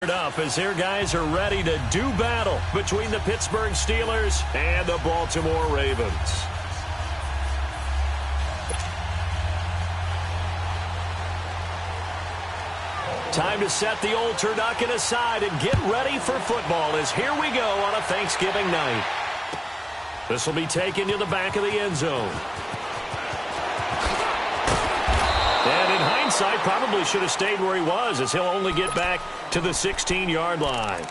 Up as their guys are ready to do battle between the Pittsburgh Steelers and the Baltimore Ravens. Time to set the old turducken aside and get ready for football as here we go on a Thanksgiving night. This will be taken to the back of the end zone. And in hindsight, probably should have stayed where he was as he'll only get back to the 16-yard line.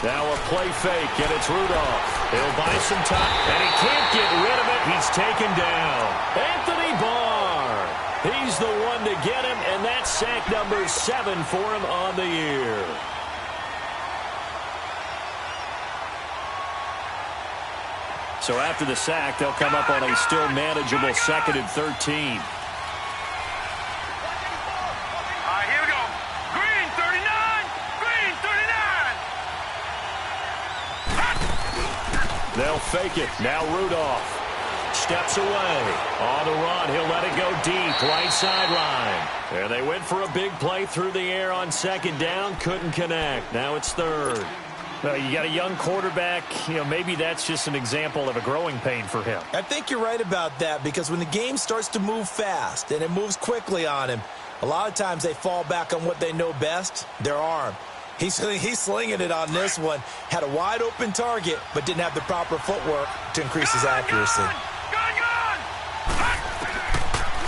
Now a play fake, and it's Rudolph. He'll buy some time, and he can't get rid of it. He's taken down. Anthony Barr. He's the one to get him, and that's sack number 7 for him on the year. So after the sack, they'll come up on a still manageable 2nd and 13. They'll fake it. Now Rudolph steps away. On the run, he'll let it go deep, right sideline. There they went for a big play through the air on 2nd down. Couldn't connect. Now it's 3rd. Well, you got a young quarterback. Maybe that's just an example of a growing pain for him. I think you're right about that because when the game starts to move fast and it moves quickly on him, a lot of times they fall back on what they know best, their arm. He's slinging it on this one. Had a wide-open target, but didn't have the proper footwork to increase his accuracy.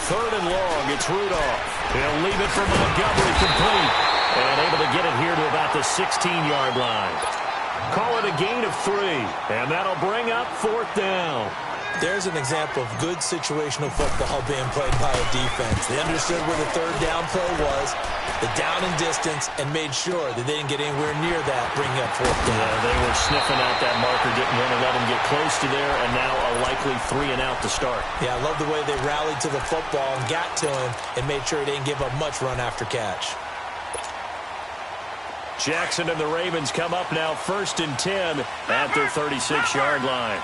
3rd and long, it's Rudolph. He'll leave it for Montgomery complete. And able to get it here to about the 16-yard line. Call it a gain of 3. And that'll bring up 4th down. There's an example of good situational football being played by a defense. They understood where the 3rd down play was, the down and distance, and made sure that they didn't get anywhere near that, bringing up 4th down. Yeah, they were sniffing out that marker, didn't want to let him get close to there, and now a likely 3 and out to start. Yeah, I love the way they rallied to the football and got to him and made sure he didn't give up much run after catch. Jackson and the Ravens come up now 1st and 10 at their 36-yard line.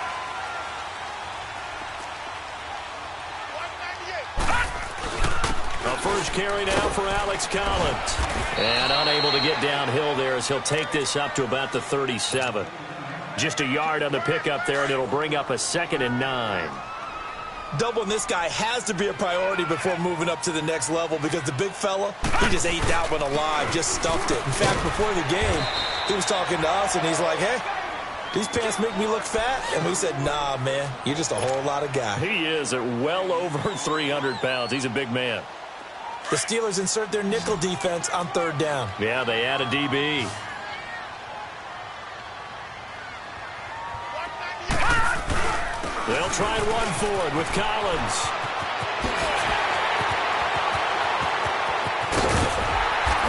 First carry now for Alex Collins. And unable to get downhill there as he'll take this up to about the 37. Just a yard on the pickup there, and it'll bring up a 2nd and 9. Doubling this guy has to be a priority before moving up to the next level because the big fella, he just ate that one alive, just stuffed it. In fact, before the game, he was talking to us, and he's like, hey, these pants make me look fat? And we said, nah, man, you're just a whole lot of guy. He is at well over 300 pounds. He's a big man. The Steelers insert their nickel defense on 3rd down. Yeah, they add a DB. They'll try and run forward with Collins.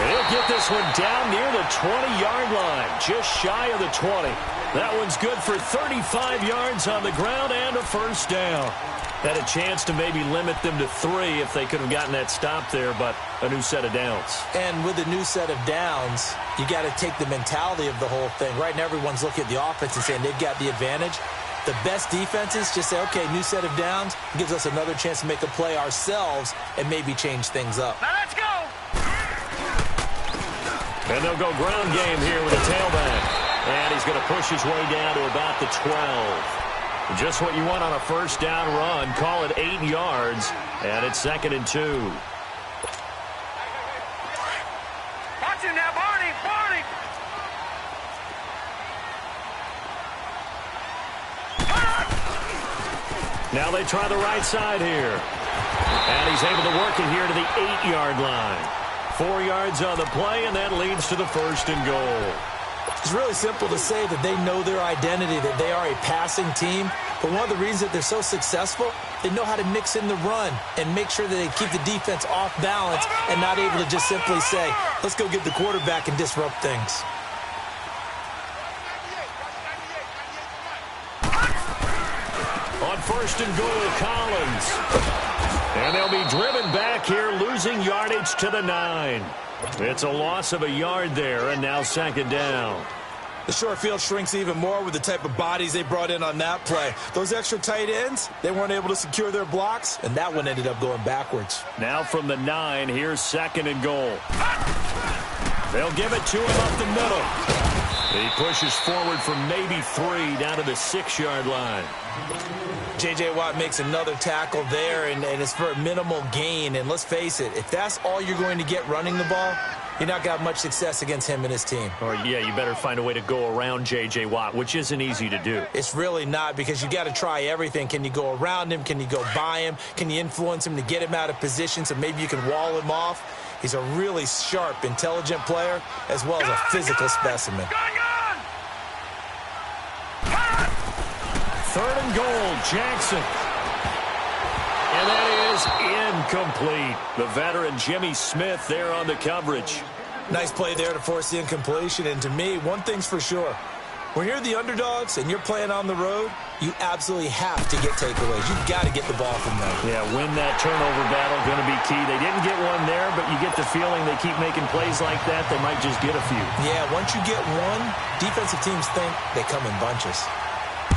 He'll get this one down near the 20-yard line, just shy of the 20. That one's good for 35 yards on the ground and a 1st down. Had a chance to maybe limit them to 3 if they could have gotten that stop there, but a new set of downs. And with a new set of downs, you got to take the mentality of the whole thing. Right now, everyone's looking at the offense and saying they've got the advantage. The best defenses just say, okay, new set of downs, gives us another chance to make a play ourselves and maybe change things up. Now let's go! And they'll go ground game here with a tailback. And he's going to push his way down to about the 12. Just what you want on a 1st down run. Call it 8 yards. And it's 2nd and 2. Watch him now, Barney! Barney! Now they try the right side here. And he's able to work it here to the 8-yard line. 4 yards on the play, and that leads to the 1st and goal. It's really simple to say that they know their identity, that they are a passing team. But one of the reasons that they're so successful, they know how to mix in the run and make sure that they keep the defense off balance and not able to just simply say, let's go get the quarterback and disrupt things. On 1st and goal, Collins. And They'll be driven back here, losing yardage to the 9. It's a loss of a yard there, and now second down. The short field shrinks even more with the type of bodies they brought in on that play. Those extra tight ends, they weren't able to secure their blocks, and that one ended up going backwards. Now from the 9, here's second and goal. They'll give it to him up the middle. He pushes forward from maybe 3 down to the 6-yard line. J.J. Watt makes another tackle there, and it's for a minimal gain. And let's face it, if that's all you're going to get running the ball, you're not going to have much success against him and his team. Or, yeah, you better find a way to go around J.J. Watt, which isn't easy to do. It's really not, because you got to try everything. Can you go around him? Can you go by him? Can you influence him to get him out of position so maybe you can wall him off? He's a really sharp, intelligent player, as well as a physical specimen. Third and goal, Jackson. And that is incomplete. The veteran Jimmy Smith there on the coverage. Nice play there to force the incompletion. And to me, one thing's for sure. When you're the underdogs and you're playing on the road, you absolutely have to get takeaways. You've got to get the ball from them. Yeah, win that turnover battle, going to be key. They didn't get one there, but you get the feeling they keep making plays like that, they might just get a few. Yeah, once you get one, defensive teams think they come in bunches.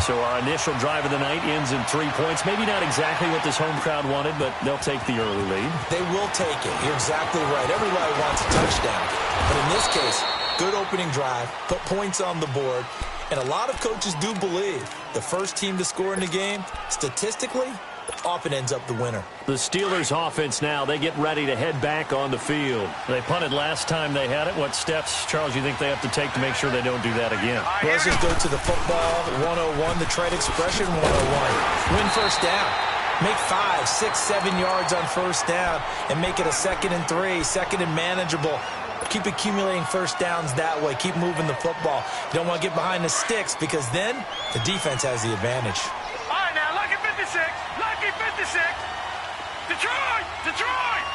So our initial drive of the night ends in 3 points. Maybe not exactly what this home crowd wanted, but they'll take the early lead. They will take it. You're exactly right. Everybody wants a touchdown. But in this case, good opening drive, put points on the board, and a lot of coaches do believe the first team to score in the game, statistically, often ends up the winner. The Steelers offense now, they get ready to head back on the field. They punted last time they had it. What steps, Charles, you think they have to take to make sure they don't do that again? Well, let's just go to the football 101, the trade expression 101. Win first down. Make 5, 6, 7 yards on first down and make it a 2nd and 3, second and manageable. Keep accumulating first downs that way. Keep moving the football. You don't want to get behind the sticks because then the defense has the advantage. All right, now, lucky 56. Lucky 56. Detroit! Detroit!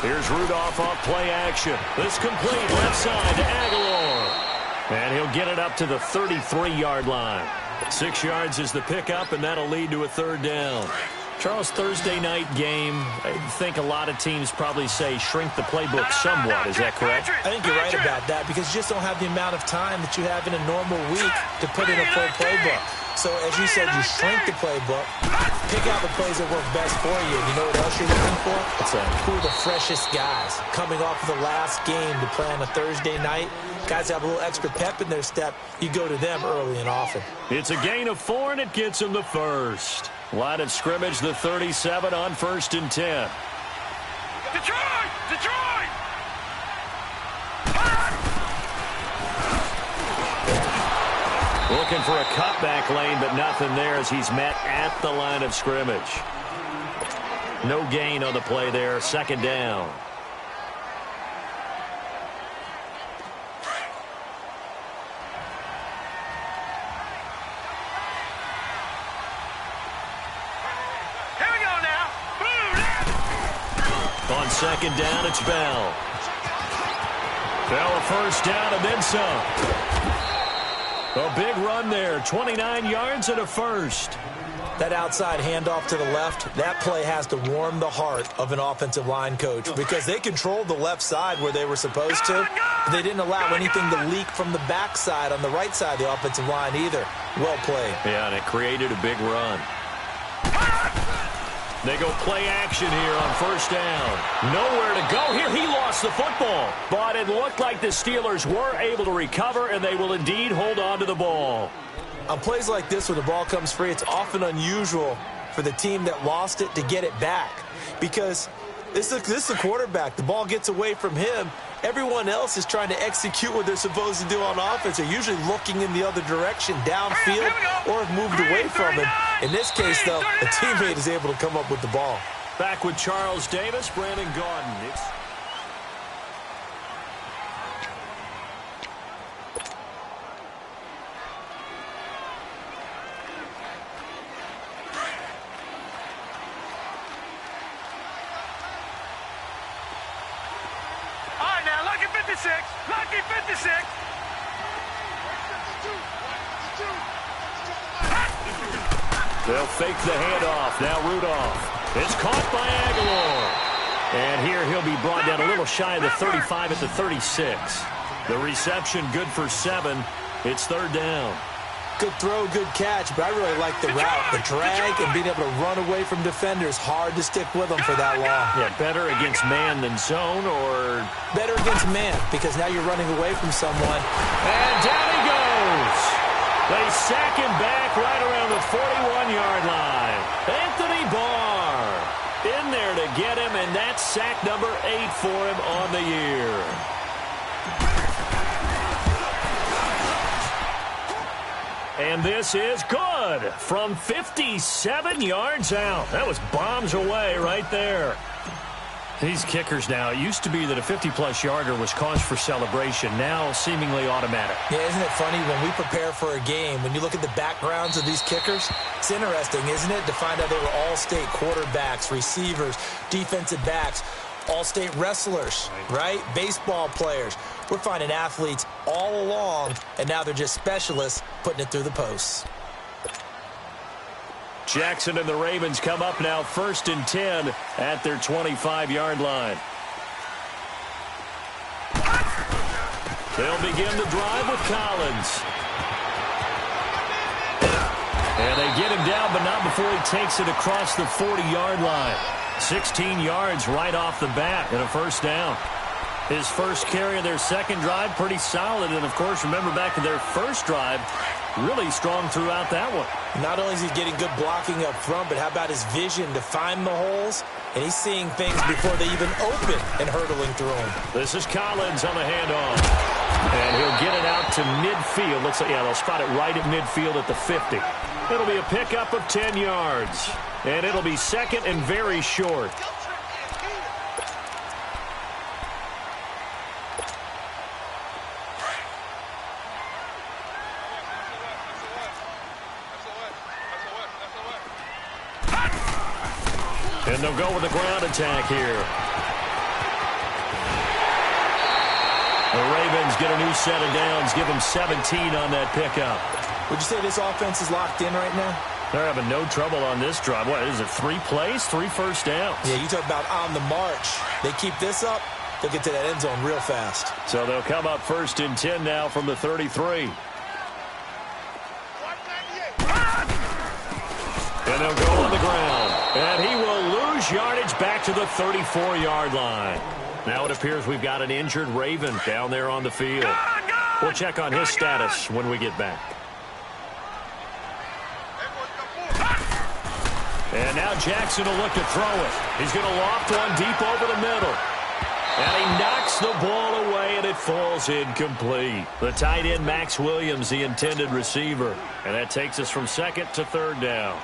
Here's Rudolph off play action. This complete left side to Aguilar. And he'll get it up to the 33-yard line. 6 yards is the pickup, and that'll lead to a third down. Charles, Thursday night game, I think a lot of teams probably say shrink the playbook somewhat. Is that correct? I think you're right about that because you just don't have the amount of time that you have in a normal week to put in a full playbook. So, as you said, you shrink the playbook, pick out the plays that work best for you. And you know what else you're looking for? What's that? Who are the freshest guys coming off of the last game to play on a Thursday night? Guys have a little extra pep in their step. You go to them early and often. It's a gain of 4, and it gets them the first. Line of scrimmage, the 37 on 1st and 10. Detroit! Detroit! Looking for a cutback lane, but nothing there as he's met at the line of scrimmage. No gain on the play there, 2nd down. On 2nd down, it's Bell. Bell a first down and then some. A big run there, 29 yards and a first. That outside handoff to the left, that play has to warm the heart of an offensive line coach because they controlled the left side where they were supposed to, but they didn't allow anything to leak from the backside on the right side of the offensive line either. Well played. Yeah, and it created a big run. They go play action here on 1st down. Nowhere to go here. He lost the football. But it looked like the Steelers were able to recover, and they will indeed hold on to the ball. On plays like this, when the ball comes free, it's often unusual for the team that lost it to get it back. Because this is the quarterback. The ball gets away from him. Everyone else is trying to execute what they're supposed to do on offense. They're usually looking in the other direction, downfield, or have moved away from him. In this case, though, a teammate is able to come up with the ball. Back with Charles Davis, Brandon Gaudin. All right, now, lucky 56. Lucky 56. They'll fake the handoff. Now Rudolph. It's caught by Aguilar. And here he'll be brought down a little shy of the 35 at the 36. The reception good for 7. It's third down. Good throw, good catch, but I really like the route. The drag and being able to run away from defenders, hard to stick with them for that long. Yeah, better against man than zone, or? Better against man, because now you're running away from someone. And down he goes. They sack him back right around the 41-yard line. Anthony Barr in there to get him, and that's sack number 8 for him on the year. And this is good from 57 yards out. That was bombs away right there. These kickers now, it used to be that a 50-plus yarder was cause for celebration, now seemingly automatic. Yeah, isn't it funny when we prepare for a game, when you look at the backgrounds of these kickers, it's interesting, isn't it, to find out they were all-state quarterbacks, receivers, defensive backs, all-state wrestlers, right? Baseball players. We're finding athletes all along, and now they're just specialists putting it through the posts. Jackson and the Ravens come up now 1st and 10 at their 25-yard line. They'll begin the drive with Collins. And they get him down, but not before he takes it across the 40-yard line. 16 yards right off the bat and a first down. His first carry of their second drive, pretty solid. And, of course, remember back to their first drive, really strong throughout that one. Not only is he getting good blocking up front, but how about his vision to find the holes? And he's seeing things before they even open and hurtling through them. This is Collins on the handoff. And he'll get it out to midfield. Looks like, yeah, they'll spot it right at midfield at the 50. It'll be a pickup of 10 yards. And it'll be second and very short. And they'll go with the ground attack here. The Ravens get a new set of downs, give them 17 on that pickup. Would you say this offense is locked in right now? They're having no trouble on this drive. What is it, 3 plays, 3 first downs? Yeah, you talk about on the march. They keep this up, they'll get to that end zone real fast. So they'll come up 1st and 10 now from the 33. And they'll go on the ground. And he will lose yardage back to the 34-yard line. Now it appears we've got an injured Raven down there on the field. We'll check on his status when we get back. And now Jackson will look to throw it. He's going to loft one deep over the middle. And he knocks the ball away, and it falls incomplete. The tight end, Max Williams, the intended receiver. And that takes us from 2nd to 3rd down.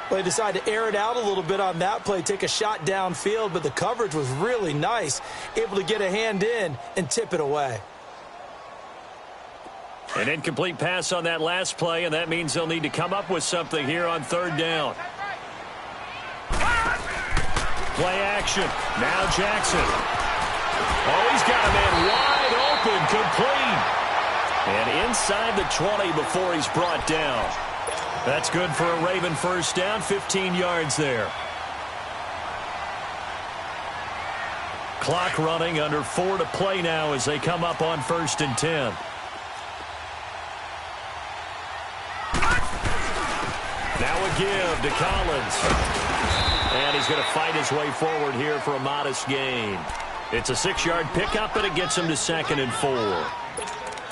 Well, they decided to air it out a little bit on that play, take a shot downfield, but the coverage was really nice, able to get a hand in and tip it away. An incomplete pass on that last play, and that means they'll need to come up with something here on 3rd down. Play action. Now Jackson. Oh, he's got a man wide open, complete. And inside the 20 before he's brought down. That's good for a Raven first down, 15 yards there. Clock running, under 4 to play now as they come up on 1st and 10. Now a give to Collins. And he's going to fight his way forward here for a modest gain. It's a 6-yard pickup, and it gets him to 2nd and 4.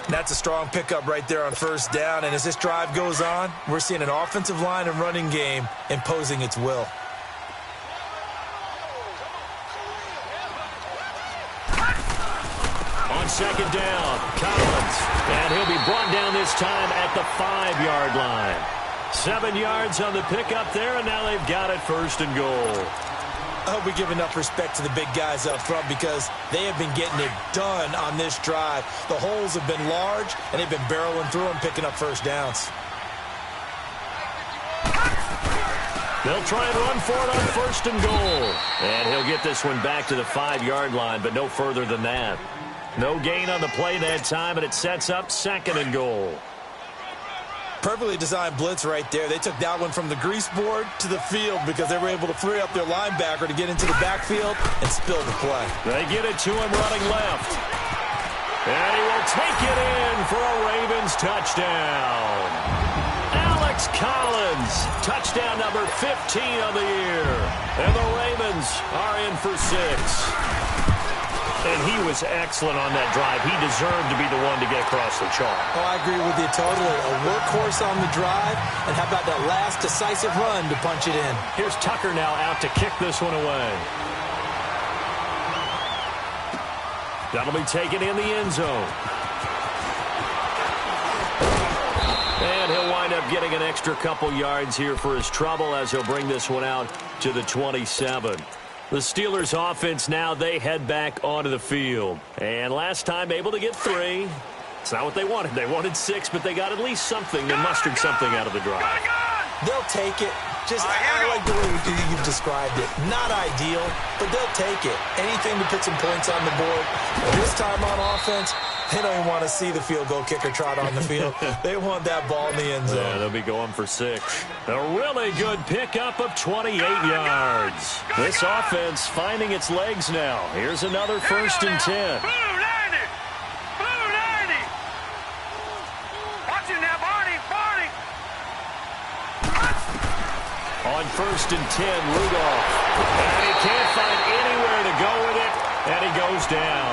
That's a strong pickup right there on 1st down. And as this drive goes on, we're seeing an offensive line and running game imposing its will. On 2nd down, Collins. And he'll be brought down this time at the 5-yard line. 7 yards on the pickup there, and now they've got it 1st and goal. I hope we give enough respect to the big guys up front because they have been getting it done on this drive. The holes have been large, and they've been barreling through them, picking up first downs. They'll try and run for it on 1st and goal. And he'll get this one back to the 5-yard line, but no further than that. No gain on the play that time, and it sets up 2nd and goal. Perfectly designed blitz right there. They took that one from the grease board to the field because they were able to free up their linebacker to get into the backfield and spill the play. They get it to him running left. And he will take it in for a Ravens touchdown. Alex Collins, touchdown number 15 of the year. And the Ravens are in for 6. And he was excellent on that drive. He deserved to be the one to get across the chalk. Oh, I agree with you totally. A workhorse on the drive. And how about that last decisive run to punch it in? Here's Tucker now out to kick this one away. That'll be taken in the end zone. And he'll wind up getting an extra couple yards here for his trouble as he'll bring this one out to the 27. The Steelers offense now, they head back onto the field. And last time able to get 3. It's not what they wanted. They wanted 6, but they got at least something. They mustered something out of the drive. They'll take it. Just, I like the way you've described it. Not ideal, but they'll take it. Anything to put some points on the board. This time on offense, they don't even want to see the field goal kicker trot on the field. They want that ball in the end zone. Yeah, they'll be going for 6. A really good pickup of 28 yards. This offense finding its legs now. Here's another 1st and 10. Blue 90. Blue 90. Watch it now, Barney. Barney. On 1st and 10, Rudolph. And he can't find anywhere to go with it, and he goes down.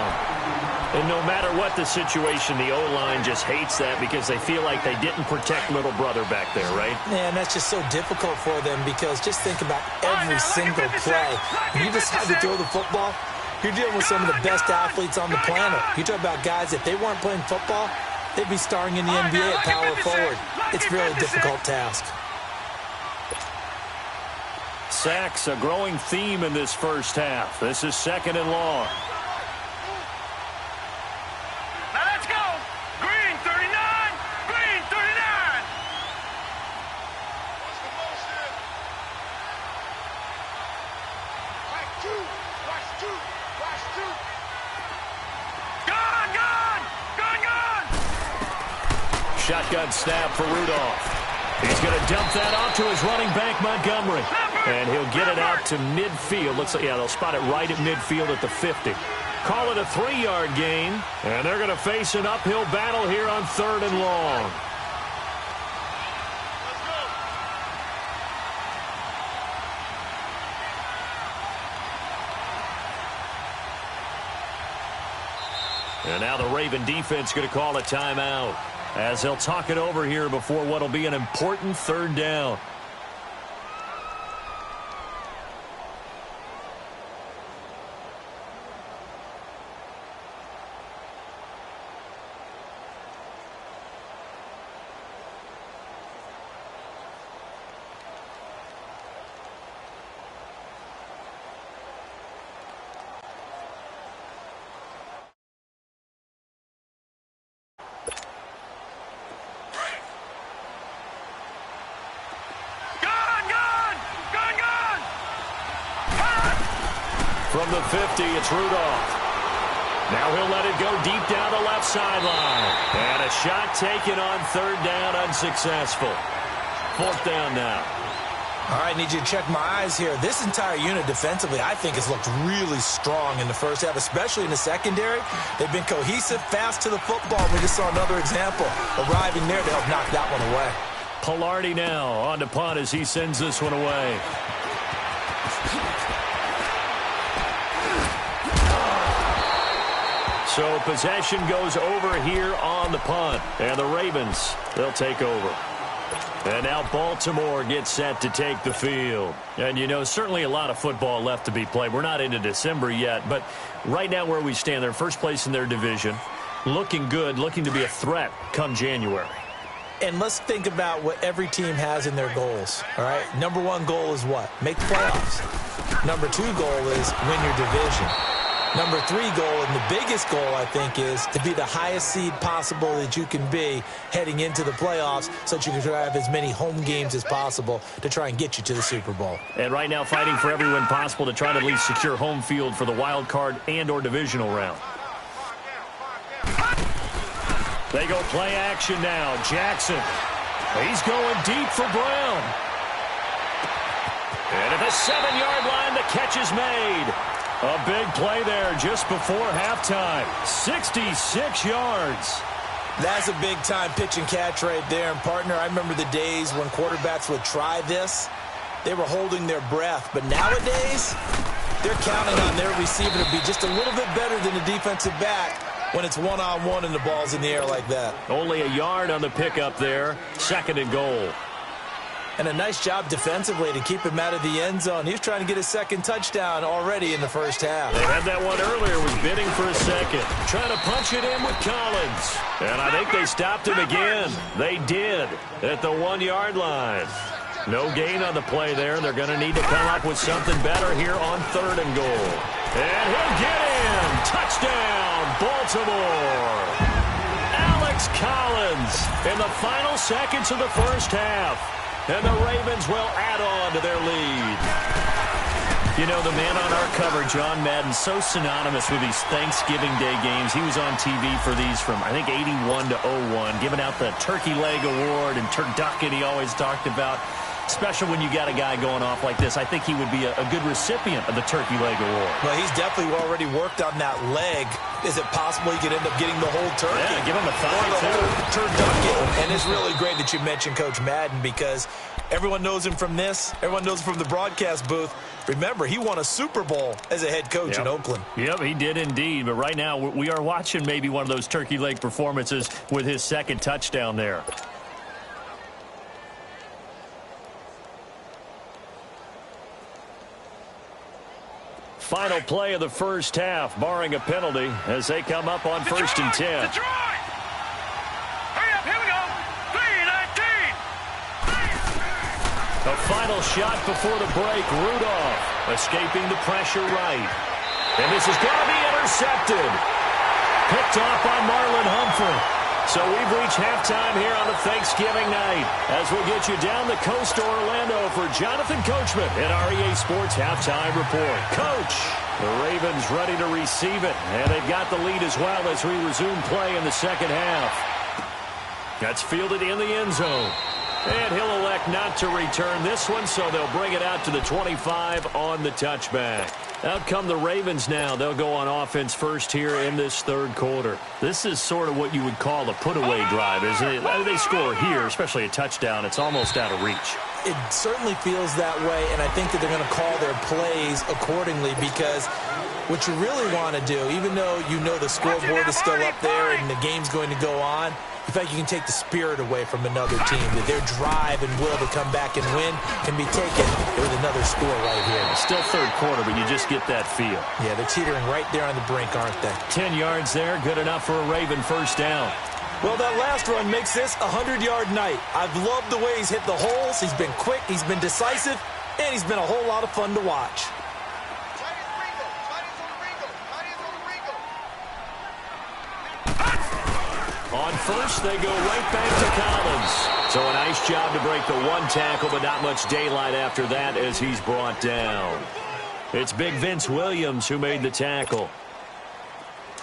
And no matter what the situation, the O-line just hates that because they feel like they didn't protect little brother back there, right? Man, that's just so difficult for them because just think about every single play. When you decide to throw the football, you're dealing with some of the best athletes on the planet. You talk about guys, if they weren't playing football, they'd be starring in the NBA at power forward. It's a really difficult task. Sacks, a growing theme in this first half. This is 2nd and long. Now let's go. Green 39. Green 39. What's the motion? Watch 2. Watch 2. Watch 2. Gone, gone. Gone, gone. Shotgun snap for Rudolph. He's going to dump that off to his running back, Montgomery. And he'll get it out to midfield. Looks like, yeah, they'll spot it right at midfield at the 50. Call it a 3-yard gain. And they're going to face an uphill battle here on 3rd and long. And now the Raven defense going to call a timeout as they'll talk it over here before what will be an important 3rd down. From the 50, it's Rudolph. Now he'll let it go deep down the left sideline. And a shot taken on 3rd down, unsuccessful. 4th down now. All right, need you to check my eyes here. This entire unit defensively, I think, has looked really strong in the first half, especially in the secondary. They've been cohesive, fast to the football. We just saw another example arriving there to help knock that one away. Pilardi now on to punt as he sends this one away. So possession goes over here on the punt. And the Ravens, they'll take over. And now Baltimore gets set to take the field. And, you know, certainly a lot of football left to be played. We're not into December yet, but right now where we stand, they're first place in their division. Looking good, looking to be a threat come January. And let's think about what every team has in their goals, all right? Number 1 goal is what? Make the playoffs. Number 2 goal is win your division. Number 3 goal, and the biggest goal, I think, is to be the highest seed possible that you can be heading into the playoffs so that you can have as many home games as possible to try and get you to the Super Bowl. And right now fighting for every win possible to try to at least secure home field for the wild card and or divisional round. They go play action now. Jackson He's going deep for Brown. And at the 7-yard line, the catch is made. A big play there just before halftime. 66 yards. That's a big-time pitch and catch right there. And, partner, I remember the days when quarterbacks would try this. They were holding their breath. But nowadays, they're counting on their receiver to be just a little bit better than the defensive back when it's one-on-one and the ball's in the air like that. Only a yard on the pickup there. 2nd and goal. And a nice job defensively to keep him out of the end zone. He was trying to get his 2nd touchdown already in the first half. They had that one earlier, was bidding for a second. Trying to punch it in with Collins. And I think they stopped him again. They did at the 1-yard line. No gain on the play there. They're going to need to come up with something better here on 3rd and goal. And he'll get in. Touchdown, Baltimore. Alex Collins in the final seconds of the first half. And the Ravens will add on to their lead. You know, the man on our cover, John Madden, so synonymous with these Thanksgiving Day games. He was on TV for these from, I think, 81 to 01, giving out the Turkey Leg Award and turducken he always talked about. Especially when you got a guy going off like this. I think he would be a good recipient of the Turkey Leg Award. Well, he's definitely already worked on that leg. Is it possible he could end up getting the whole turkey? Yeah, give him a thigh, too. Turducken. And it's really great that you mentioned Coach Madden because everyone knows him from this. Everyone knows him from the broadcast booth. Remember, he won a Super Bowl as a head coach in Oakland. Yep, he did indeed. But right now, we are watching maybe one of those turkey leg performances with his 2nd touchdown there. Final play of the first half, barring a penalty, as they come up on 1st and 10. Detroit! Hurry up, here we go! 3-19! A final shot before the break. Rudolph escaping the pressure right. And this is going to be intercepted. Picked off by Marlon Humphrey. So we've reached halftime here on a Thanksgiving night as we'll get you down the coast to Orlando for Jonathan Coachman in our EA Sports Halftime Report. Coach, the Ravens ready to receive it, and they've got the lead as well as we resume play in the 2nd half. That's fielded in the end zone. And he'll elect not to return this one, so they'll bring it out to the 25 on the touchback. Out come the Ravens now. They'll go on offense first here in this 3rd quarter. This is sort of what you would call a put-away drive, isn't it? They score here, especially a touchdown. It's almost out of reach. It certainly feels that way, and I think that they're going to call their plays accordingly because what you really want to do, even though you know the scoreboard is still up there and the game's going to go on, in fact, you can take the spirit away from another team, that their drive and will to come back and win can be taken with another score right here. Still 3rd quarter, but you just get that feel. Yeah, they're teetering right there on the brink, aren't they? 10 yards there, good enough for a Raven first down. Well, that last run makes this a 100-yard night. I've loved the way he's hit the holes. He's been quick, he's been decisive, and he's been a whole lot of fun to watch. On first, they go right back to Collins. So a nice job to break the 1 tackle, but not much daylight after that as he's brought down. It's Big Vince Williams who made the tackle.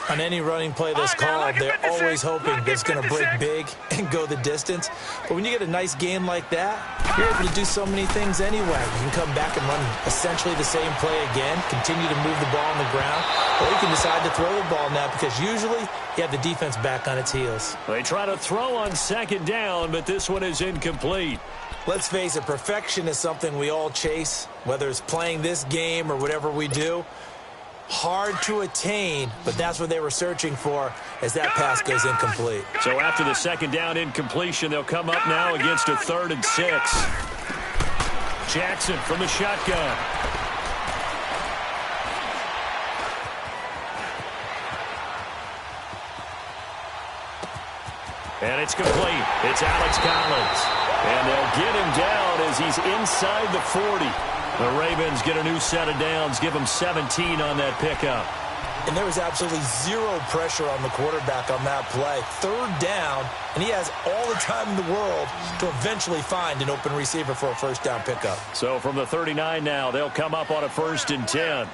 On any running play that's called, they're always hoping that it's going to break big and go the distance. But when you get a nice game like that, you're able to do so many things anyway. You can come back and run essentially the same play again, continue to move the ball on the ground, or you can decide to throw the ball now because usually you have the defense back on its heels. They try to throw on 2nd down, but this one is incomplete. Let's face it, perfection is something we all chase, whether it's playing this game or whatever we do. Hard to attain, but that's what they were searching for as that pass goes incomplete. So after the 2nd down incompletion, they'll come up now against a 3rd and 6. Jackson from the shotgun. And it's complete. It's Alex Collins. And they'll get him down as he's inside the 40. The Ravens get a new set of downs, give him 17 on that pickup. And there was absolutely zero pressure on the quarterback on that play. 3rd down, and he has all the time in the world to eventually find an open receiver for a 1st down pickup. So from the 39 now, they'll come up on a 1st and 10.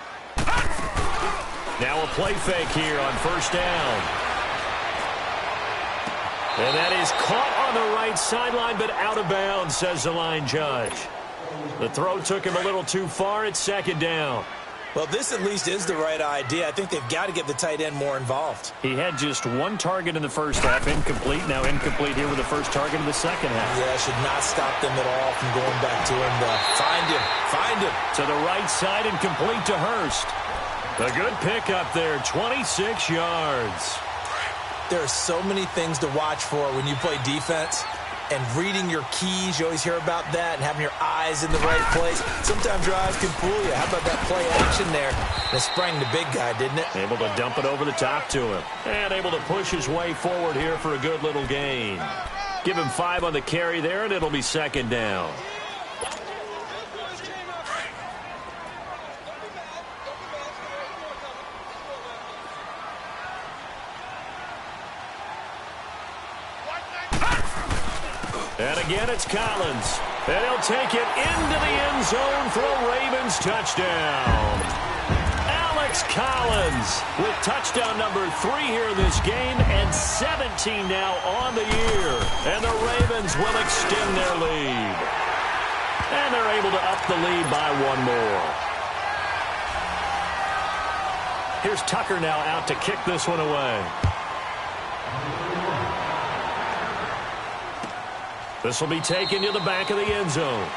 Now a play fake here on 1st down. And that is caught on on the right sideline, but out of bounds, says the line judge. The throw took him a little too far. It's second down. Well, this at least is the right idea. I think they've got to get the tight end more involved. He had just one target in the first half, incomplete. Now incomplete here with the first target in the second half. Yeah, should not stop them at all from going back to him. Find him. To the right side and complete to Hurst. A good pickup there, 26 yards. There are so many things to watch for when you play defense. And reading your keys, you always hear about that, and having your eyes in the right place. Sometimes your eyes can fool you. How about that play action there? That sprang the big guy, didn't it? Able to dump it over the top to him. And able to push his way forward here for a good little gain. Give him 5 on the carry there, and it'll be second down. And again, it's Collins. And he'll take it into the end zone for a Ravens touchdown. Alex Collins with touchdown number 3 here in this game and 17 now on the year. And the Ravens will extend their lead. And they're able to up the lead by 1 more. Here's Tucker now out to kick this one away. This will be taken to the back of the end zone.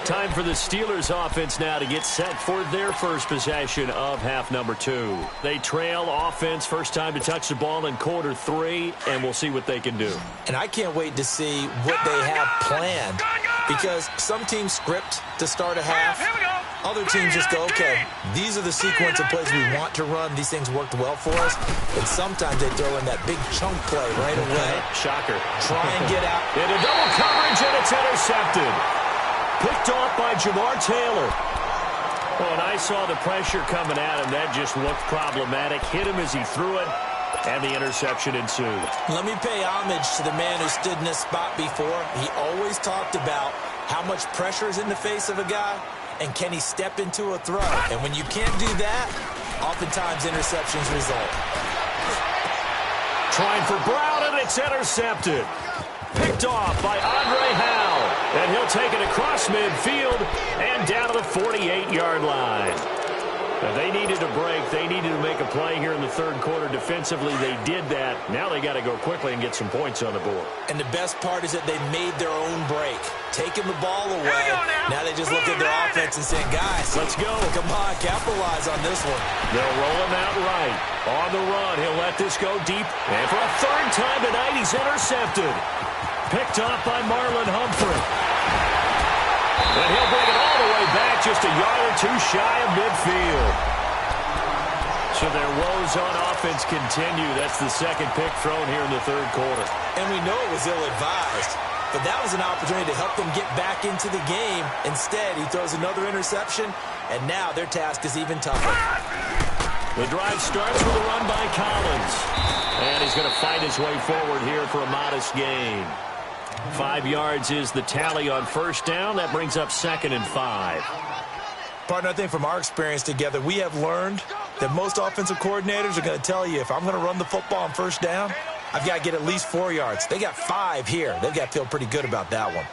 Time for the Steelers offense now to get set for their first possession of half number 2. They trail offense, first time to touch the ball in quarter 3, and we'll see what they can do. And I can't wait to see what they have planned, because some teams script to start a half. Other teams just go, okay, these are the sequence of plays we want to run. These things worked well for us. And sometimes they throw in that big chunk play right away. Shocker. Try and get out. Into double coverage, and it's intercepted. Picked off by Jamar Taylor. Oh, and I saw the pressure coming at him. That just looked problematic. Hit him as he threw it, and the interception ensued. Let me pay homage to the man who stood in this spot before. He always talked about how much pressure is in the face of a guy, and can he step into a throw? And when you can't do that, oftentimes interceptions result. Trying for Brown, and it's intercepted. Picked off by Andre Howell. And he'll take it across midfield and down to the 48-yard line. Now, they needed a break. They needed to make a play here in the third quarter. Defensively, they did that. Now they got to go quickly and get some points on the board. And the best part is that they made their own break, taking the ball away. Now they just look at their offense and saying, guys, let's go. Come on, capitalize on this one. They'll roll him out right. On the run, he'll let this go deep. And for a third time tonight, he's intercepted. Picked off by Marlon Humphrey. And he'll bring it all the way back, just a yard or 2 shy of midfield. So their woes on offense continue. That's the second pick thrown here in the third quarter. And we know it was ill-advised, but that was an opportunity to help them get back into the game. Instead, he throws another interception, and now their task is even tougher. The drive starts with a run by Collins. And he's going to fight his way forward here for a modest gain. 5 yards is the tally on first down. That brings up 2nd and 5. Partner, I think from our experience together, we have learned that most offensive coordinators are going to tell you, if I'm going to run the football on first down, I've got to get at least 4 yards. They got 5 here. They've got to feel pretty good about that one.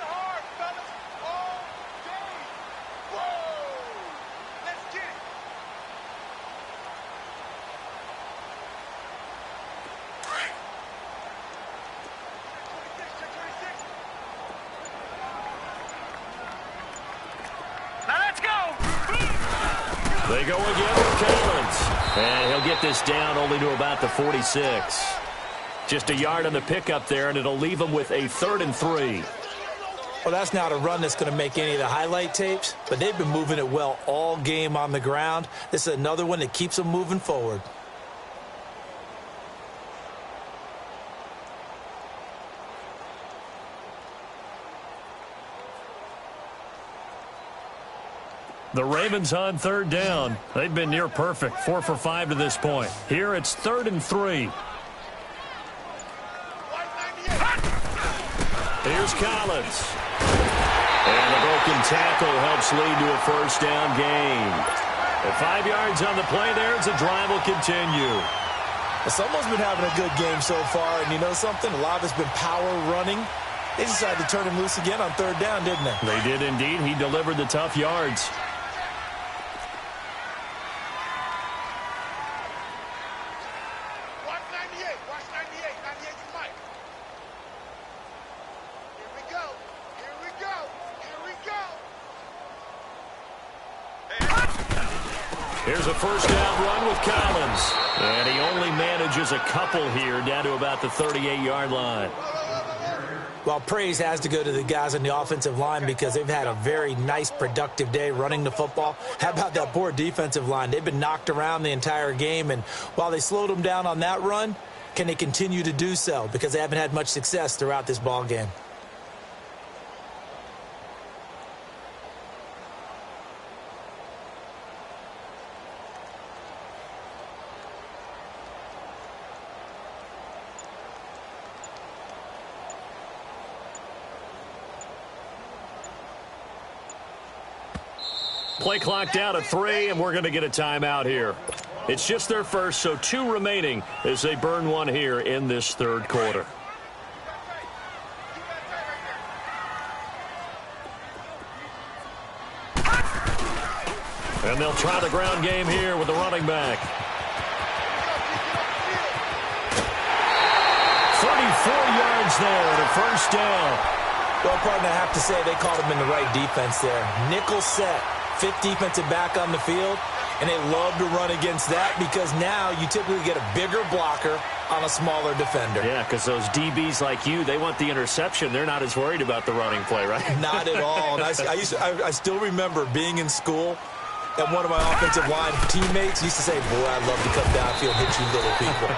They go again with Collins. And he'll get this down only to about the 46. Just a yard on the pickup there, and it'll leave him with a 3rd and 3. Well, that's not a run that's going to make any of the highlight tapes, but they've been moving it well all game on the ground. This is another one that keeps them moving forward. The Ravens on 3rd down. They've been near perfect, 4 for 5 to this point. Here it's 3rd and 3. Here's Collins. And the broken tackle helps lead to a first down gain. At 5 yards on the play there, the drive will continue. Well, someone's been having a good game so far, and you know something? A lot of it's been power running. They decided to turn him loose again on third down, didn't they? They did indeed. He delivered the tough yards. Watch 98. Watch 98. 98's Mike. Here we go. Here we go. Here we go. Here's a first down run with Collins. And he only manages a couple here down to about the 38-yard line. Well, praise has to go to the guys on the offensive line because they've had a very nice, productive day running the football. How about that poor defensive line? They've been knocked around the entire game, and while they slowed them down on that run, can they continue to do so? Because they haven't had much success throughout this ball game. Play clock down to 3, and we're going to get a timeout here. It's just their first, so 2 remaining as they burn one here in this third quarter. And they'll try the ground game here with the running back. 34 yards there at a first down. Well, partner, I have to say they caught him in the right defense there. Nickel set. 5th defensive back on the field, and they love to run against that because now you typically get a bigger blocker on a smaller defender. Yeah, because those DBs like you, they want the interception. They're not as worried about the running play, right? Not at all. And I still remember being in school, and one of my offensive line teammates used to say, boy, I'd love to come downfield and hit you little people.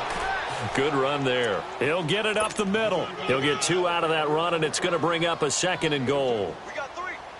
Good run there. He'll get it up the middle. He'll get 2 out of that run, and it's going to bring up a 2nd and goal.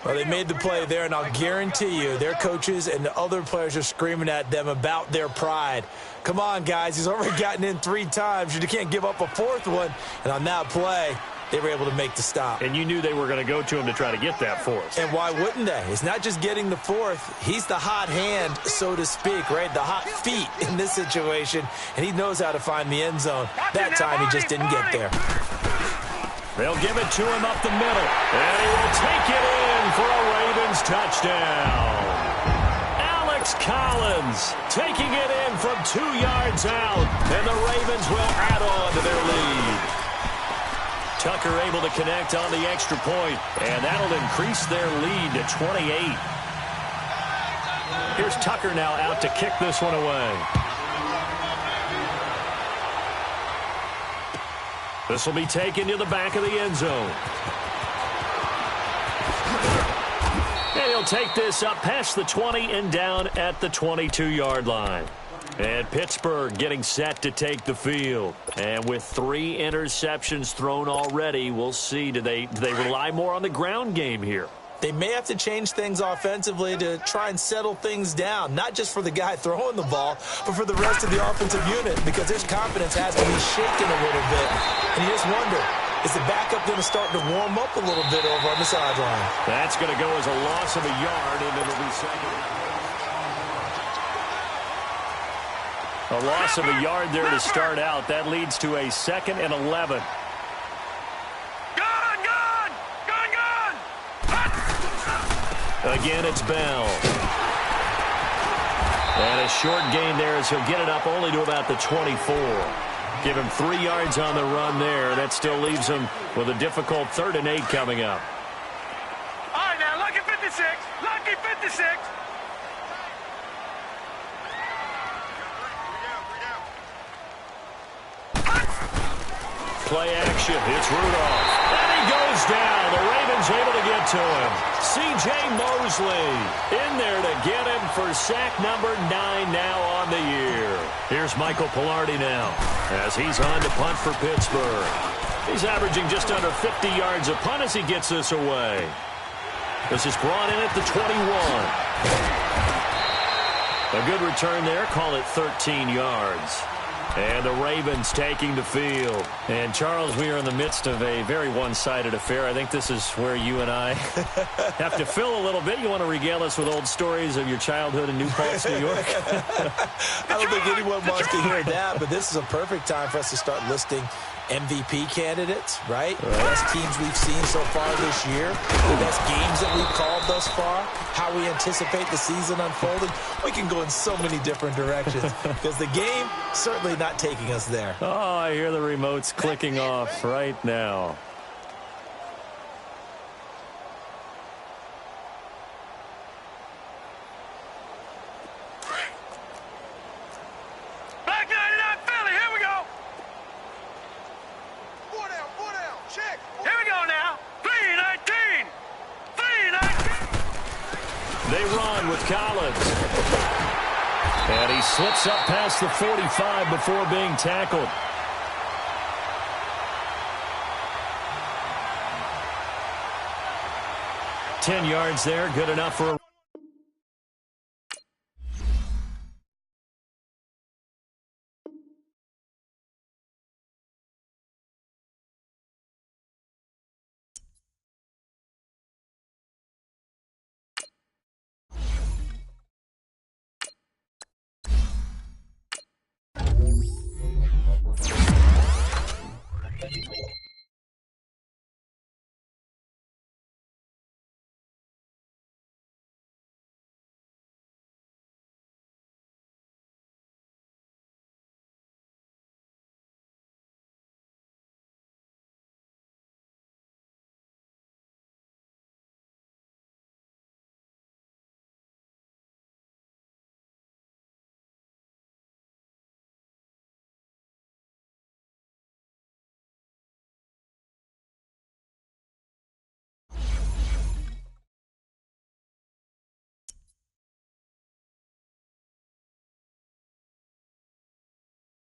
Well, they made the play there, and I'll guarantee you their coaches and the other players are screaming at them about their pride. Come on, guys. He's already gotten in 3 times. You can't give up a 4th one. And on that play, they were able to make the stop. And you knew they were going to go to him to try to get that 4th. And why wouldn't they? It's not just getting the 4th. He's the hot hand, so to speak, right? The hot feet in this situation. And he knows how to find the end zone. That time, he just didn't get there. They'll give it to him up the middle. And he will take it in for a Ravens touchdown. Alex Collins taking it in from 2 yards out. And the Ravens will add on to their lead. Tucker able to connect on the extra point. And that'll increase their lead to 28. Here's Tucker now out to kick this one away. This will be taken to the back of the end zone. And he'll take this up past the 20 and down at the 22-yard line. And Pittsburgh getting set to take the field. And with 3 interceptions thrown already, we'll see. Do they rely more on the ground game here? They may have to change things offensively to try and settle things down, not just for the guy throwing the ball, but for the rest of the offensive unit, because his confidence has to be shaken a little bit. And you just wonder, is the backup going to start to warm up a little bit over on the sideline? That's going to go as a loss of a yard, and it'll be second. A loss of a yard there to start out. That leads to a 2nd and 11. Again, it's Bell. And a short gain there as he'll get it up only to about the 24. Give him 3 yards on the run there. That still leaves him with a difficult 3rd and 8 coming up. All right, now, lucky 56. Lucky 56. Play action. It's Rudolph. And he goes down. The Ravens able to get to him. C.J. Mosley in there to get him for sack number 9 now on the year. Here's Michael Pilardi now as he's on to punt for Pittsburgh. He's averaging just under 50 yards a punt as he gets this away. This is brought in at the 21. A good return there. Call it 13 yards. And the Ravens taking the field. And, Charles, we are in the midst of a very one-sided affair. I think this is where you and I have to fill a little bit. You want to regale us with old stories of your childhood in New Paltz, New York? I don't think anyone wants to hear that, but this is a perfect time for us to start listing MVP candidates, right? The best teams we've seen so far this year, the best games that we've called thus far, how we anticipate the season unfolding. We can go in so many different directions because the game certainly not taking us there. Oh, I hear the remotes clicking off right now. They run with Collins. And he slips up past the 45 before being tackled. $10 yards there, good enough for